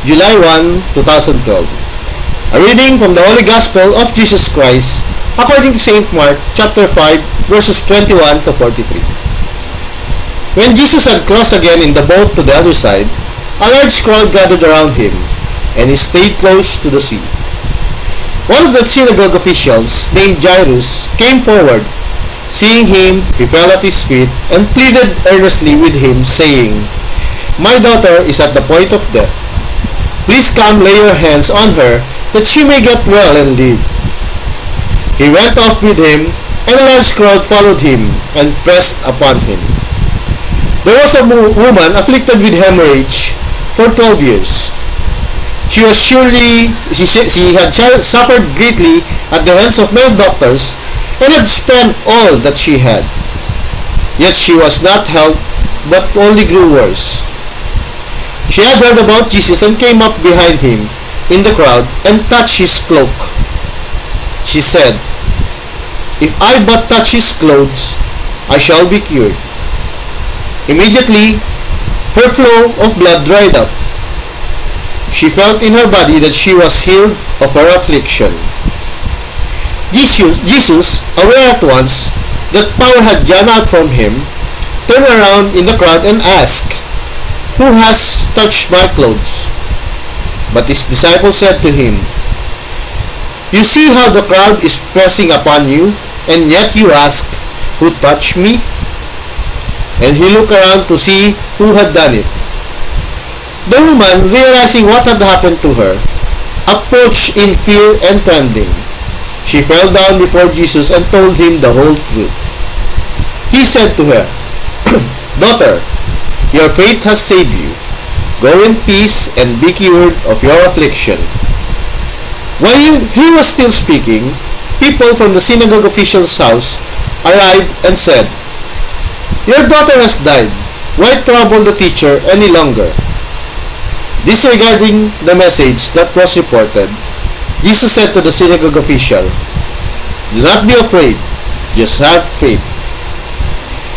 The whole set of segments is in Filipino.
July 1, 2012. A reading from the Holy Gospel of Jesus Christ according to St. Mark chapter 5 verses 21 to 43. When Jesus had crossed again in the boat to the other side, a large crowd gathered around him, and he stayed close to the sea. One of the synagogue officials, named Jairus, came forward. Seeing him, he fell at his feet and pleaded earnestly with him, saying, "My daughter is at the point of death. Please come lay your hands on her, that she may get well and live." He went off with him, and a large crowd followed him and pressed upon him. There was a woman afflicted with hemorrhage for 12 years. She had suffered greatly at the hands of many doctors and had spent all that she had. Yet she was not helped, but only grew worse. She had heard about Jesus and came up behind him in the crowd and touched his cloak. She said, "If I but touch his clothes, I shall be cured." Immediately, her flow of blood dried up. She felt in her body that she was healed of her affliction. Jesus, aware at once that power had gone out from him, turned around in the crowd and asked, "Who has touched my clothes?" But his disciples said to him, "You see how the crowd is pressing upon you, and yet you ask, 'Who touched me?'" And he looked around to see who had done it. The woman, realizing what had happened to her, approached in fear and trembling. She fell down before Jesus and told him the whole truth. He said to her, "Daughter, your faith has saved you. Go in peace and be cured of your affliction." While he was still speaking, people from the synagogue official's house arrived and said, "Your daughter has died. Why trouble the teacher any longer?" Disregarding the message that was reported, Jesus said to the synagogue official, "Do not be afraid, just have faith."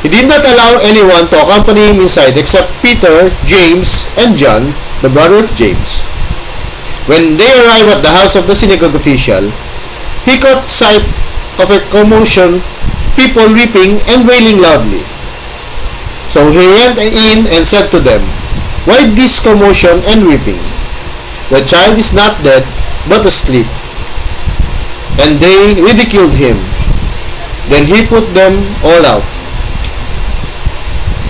He did not allow anyone to accompany him inside except Peter, James, and John, the brother of James. When they arrived at the house of the synagogue official, he caught sight of a commotion, people weeping and wailing loudly. So he went in and said to them, "Why this commotion and weeping? The child is not dead, but asleep." And they ridiculed him. Then he put them all out.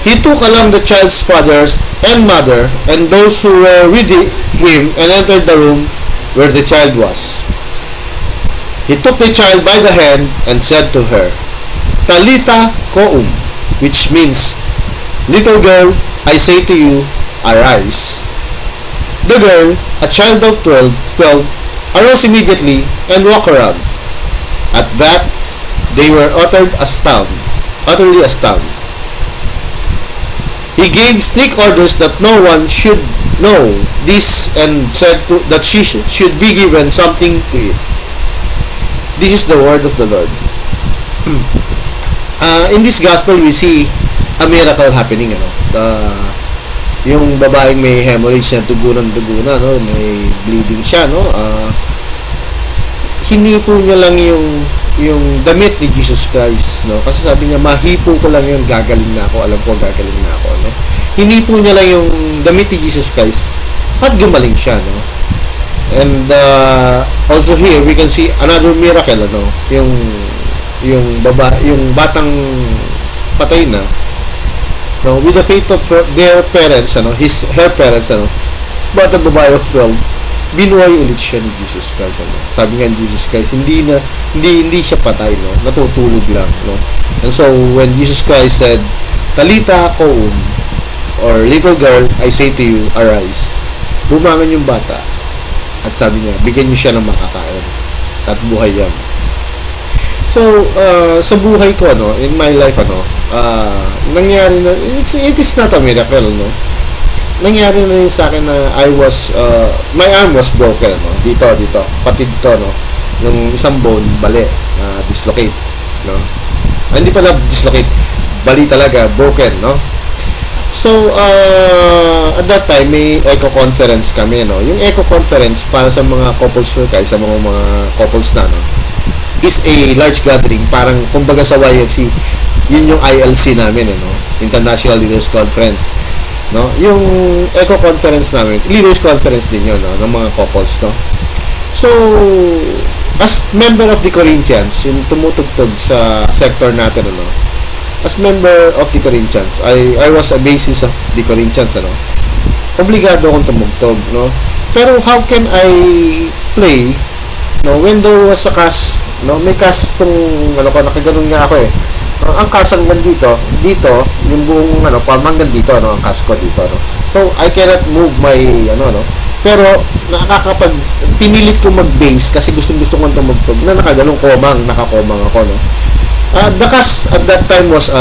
He took along the child's father and mother and those who were with him and entered the room where the child was. He took the child by the hand and said to her, "Talitha koum," which means, "Little girl, I say to you, arise." The girl, a child of 12, arose immediately and walked around. At that, they were utterly astounded. He gave strict orders that no one should know this and said that she should be given something to eat. This is the word of the Lord. In this gospel, we see a miracle happening. Yung babaeng may hemorrhage na dugo na, no? May bleeding siya, no? Hinipo niya lang yung damit ni Jesus Christ, no? Kasi sabi niya, mahipo ko lang yun, gagaling na ako, alam ko gagaling na ako, no? Hinipo niya lang yung damit ni Jesus Christ at gumaling siya, no? And also here we can see another miracle, no? Yung batang patay na, no, with the faith of their parents, her parents, but the babae of 12, binuhay ulit siya ni Jesus Christ, Sabi nga ni Jesus Christ, hindi siya patay, no, natutulog lang, no. And so when Jesus Christ said, "Talitha koum," or "Little girl, I say to you, arise," bumangon yung bata, at sabi niya, bigyan niyo siya ng makakain, at buhay yan. So, sa buhay ko, in my life, nangyari na, it is not a miracle, no? Nangyari na rin sa akin na my arm was broken, dito, pati dito, yung isang bone, bali, dislocate, no? Hindi pala dislocate, bali talaga, broken, no? So, at that time, may echo conference kami, no? Yung echo conference para sa mga couples for kay sa mga couples na, no? Is a large gathering, parang kumbaga sa YFC, yun yung ILC namin, no? International Leaders Conference, no? Yung echo conference namin, leaders conference din yun, no? Ng mga couples, no? So, as member of the Corinthians, yung tumutugtog sa sector natin, no? As member of the Corinthians, I was a basis of the Corinthians, ano? Obligado akong tumugtog, no? Pero how can I play, no? When there was a cast, no? May cast tong, nakaganon nga ako, eh. Ang cast hanggang dito, yung buong, palm hanggang dito, no? Ang cast ko dito, no? So, I cannot move my, pero, pinilit ko mag-bass kasi gusto kong tumugtog na nakakomang ako, no? The cast at that time was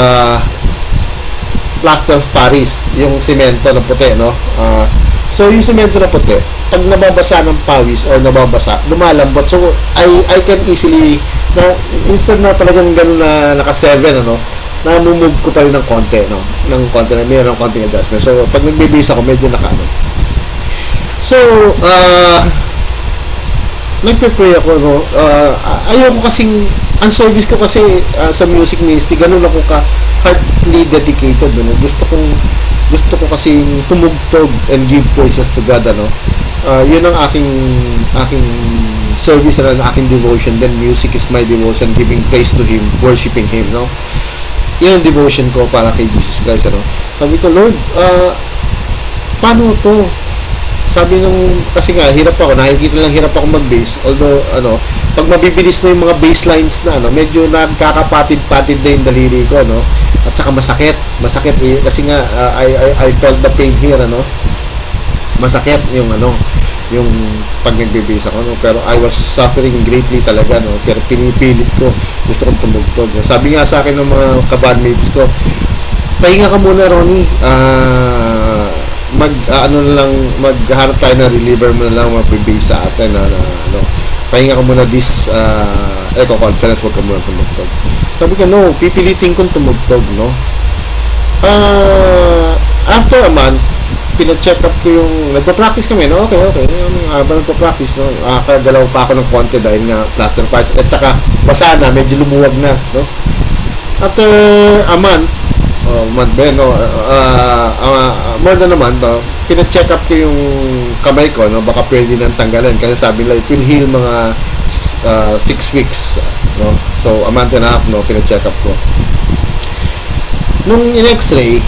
plaster of Paris, yung semento na puti, no? So yung semento na puti, pag nababasa ng pawis o nababasa, lumalambot. So I can easily, no, instead na talagang gano'n na naka-7, na-move ko pa rin ng konti, no? Ng konti na mayroon ng konting adjustment. So pag nagbe-bass ako, medyo naka-ano. So nagpe-pray ako, no? Ayoko kasing, ang service ko kasi sa music ministry, ganun ako ka-heartily dedicated, no? Gusto ko kasi tumugtog and give praises to God, ano? Yun ang aking service, na aking devotion. Then music is my devotion, giving praise to Him, worshiping Him, no? Yun ang devotion ko para kay Jesus Christ, ano? Sabi ko, Lord, paano to? Sabi kasi nga, hirap ako, nakikita lang hirap ako mag-bass, although, pag mabibilis na yung mga bass lines na, medyo nagkakapatid-patid na yung daliri ko, no? At saka masakit, kasi nga, I felt the pain here, masakit yung, yung pag nagbe-bass ako, no? Pero I was suffering greatly talaga, no? Pero pinipilit ko, gusto kong tumugtog, no? Sabi nga sa akin ng mga kabandmates ko, pahinga ka muna, Ronnie, magharap tayo na reliever mo na lang mag-base sa atin, pahinga ka muna this echo conference, huwag ka muna tumugtog. Sabi ko, no, pipilitin kong tumugtog, no? After a month, pina-check up ko yung, nagpa-practice kami, no? Okay, habang nagpa-practice, no? Kagalaw pa ako ng konti dahil nga plaster parts, at saka basa na, medyo lumuwag na, no? After a month, more than a month, pina-check up ko yung kamay ko, no? Baka pwede nang tanggalin kasi sabi nila it will heal mga 6 weeks, no? So a month and a half, no? Pina-check up ko. Nung in-x-ray,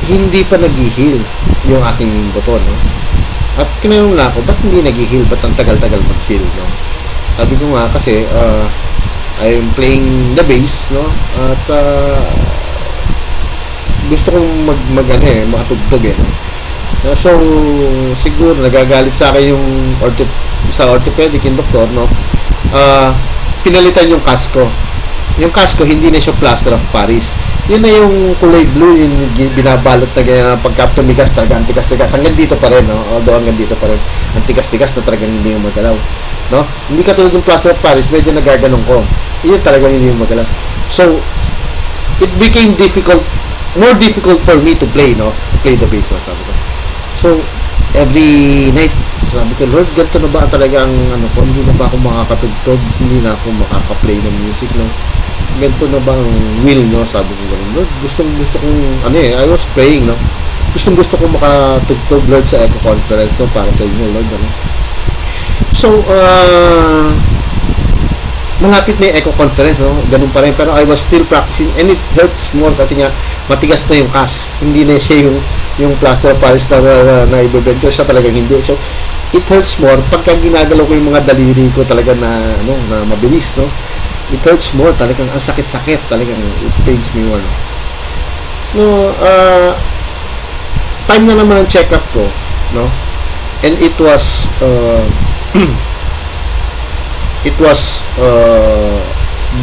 hindi pa nag-heal yung aking buto, no? At tinanong na ako, ba't hindi nag-heal? Ba't ang tagal-tagal mag-heal, no? Sabi ko nga kasi I'm playing the bass, no? At gusto kong makatugtog, no? So siguro nagagalit sa akin yung sa orthopedic yung doktor, no? Pinalitan yung casco. Yung casco hindi na siya plaster of Paris. Yun na yung kulay blue, yung binabalot na ganyan, pagka tumigas talaga, ang tigas-tigas. Hanggang dito pa rin, no? Although hanggang dito pa rin, ang tigas-tigas na talagang hindi yung magalaw, no? Hindi katulad yung plaster of Paris, medyo nagaganong ko. Yun talagang hindi yung magalaw. So it became more difficult for me to play, no? Play the bass, no? Sabi ko. So every night, sabi ko, Lord, ganito na ba talaga ang ko? Hindi na ba ako makakatugtog? Hindi na ako makaka-play ng music, no? Ganito na ba ang will, no? Sabi ko ganun, Lord, gusto kong, I was praying, no? Gusto ko makatugtog, Lord, sa echo conference, no? Para sa inyo, Lord, no? So, malapit na yung echo conference, no? Ganun pa rin, pero I was still practicing, and it hurts more kasi nga matigas na yung cast, hindi na siya yung plaster of Paris na ibebend ko, siya talagang hindi. So it hurts more pagka ginagalaw ko yung mga daliri ko talaga na mabilis, no? It hurts more, talagang ang sakit-sakit, talagang it pains me more, no? Time na naman ang check-up ko, no? And it was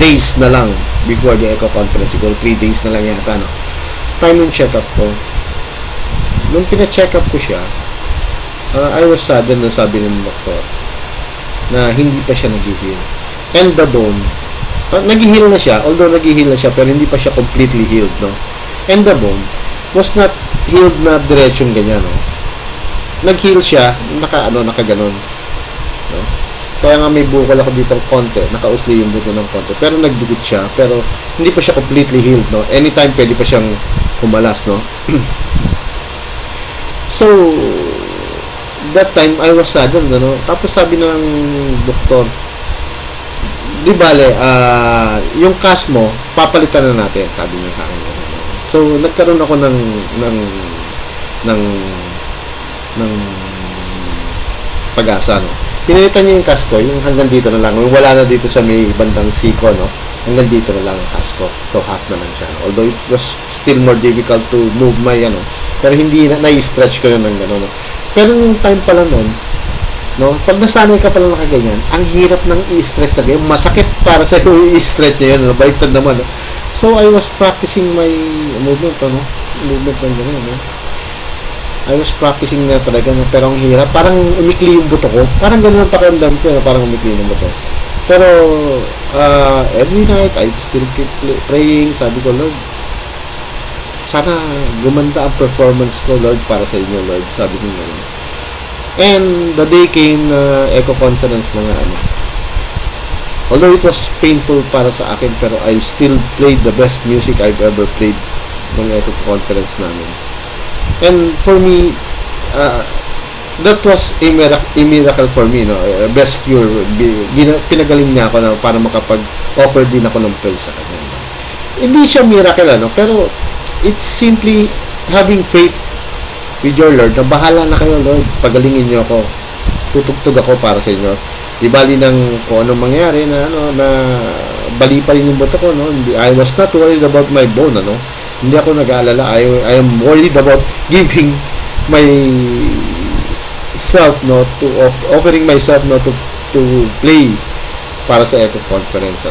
days na lang before the echo conference, siguro 3 days na lang yata, no? Time yung check-up ko, nung pina-check up ko siya, I was saddened na sabi ng doktor na hindi pa siya nag-heal. And the bone, nag-heal na siya, although nag-heal na siya, pero hindi pa siya completely healed, no? And the bone, was not healed na diretsong ganyan, no? Nag-heal siya, nakaganon, no? Kaya nga may bukol ako dito ng konti, nakausli yung buto ng konti, pero nagdikit siya, pero hindi pa siya completely healed, no? Anytime pwede pa siyang humalas, no? So, that time, I was saddened, no? Tapos sabi ng doktor, di bale, yung cast mo, papalitan na natin, sabi niya sa akin. So, nagkaroon ako ng pag-asa, no? Pinalitan niya yung cast ko, yung hanggang dito na lang, wala na dito sa may bandang siko, no? Hanggang dito na lang ang cast ko. So, half na lang siya, no? Although it was still more difficult to move my, pero hindi na-stretch ko yun ng gano'n, no? Pero yung time pala nun, no? Pag nasanay ka pala nakaganyan, ang hirap ng i-stretch sa ganyan. Masakit para sa yung i-stretch na yun, no? Baliktad naman, no? So, I was practicing my movement, no? Movement ng gano'n, no? I was practicing na talaga, no? Pero ang hirap. Parang umikli yung buto ko. Parang gano'n ang pakiramdam ko, no? Parang umikli yung buto. Pero, every night, I still keep praying. Sabi ko, Lord, sana gumanda ang performance ko, Lord, para sa inyo, Lord. Sabi ko gano'n. And the day came na echo conference na nga, although it was painful para sa akin, pero I still played the best music I've ever played ng echo conference namin. And for me, that was a miracle for me, no? A best cure. Pinagaling niya ako na para makapag-offer din ako ng praise sa kanya. Hindi siya miracle, pero it's simply having faith with your Lord, na bahala na kayo, Lord, pagalingin niyo ako, tutugtog ako para sa inyo. Di bali ng kung anong mangyari na bali pa rin yung buto ko, no? I was not worried about my bone, hindi ako nag-aalala. I am worried about giving myself, no, to offering myself, no, to play para sa echo conference,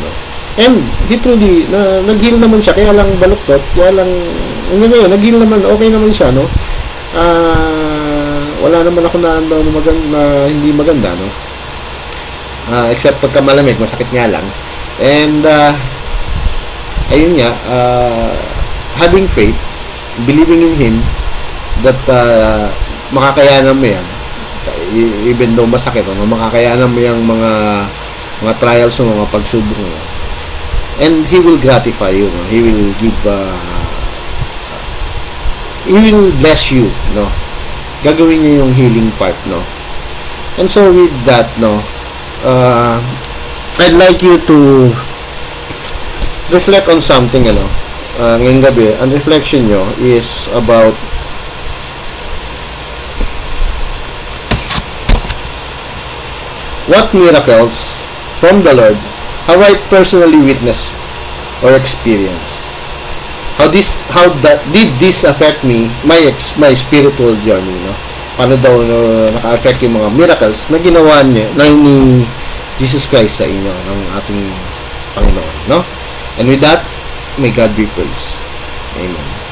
And he truly nag-heal naman siya, kaya lang baluktot, kaya lang ngayon nag-heal naman, okay naman siya, no? Wala naman ako na hindi maganda, no? Except pagka malamig, masakit nga lang. And ayun nga, having faith, believing in Him, that makakayanan mo yan, even though masakit, makakayanan mo yung mga trials mo, mga pagsubok mo, and He will gratify you, no? He will give He will bless you, no? Gagawin niya yung healing part, no? And so with that, no, I'd like you to reflect on something, ngayong gabi. Ang reflection nyo is about what miracles from the Lord have I personally witnessed or experienced? How did this affect me, my spiritual journey, no? Paano daw naka-affect yung mga miracles na ginawa niya ni Jesus Christ sa inyo, ng ating Panginoon, no? And with that, may God be praised. Amen.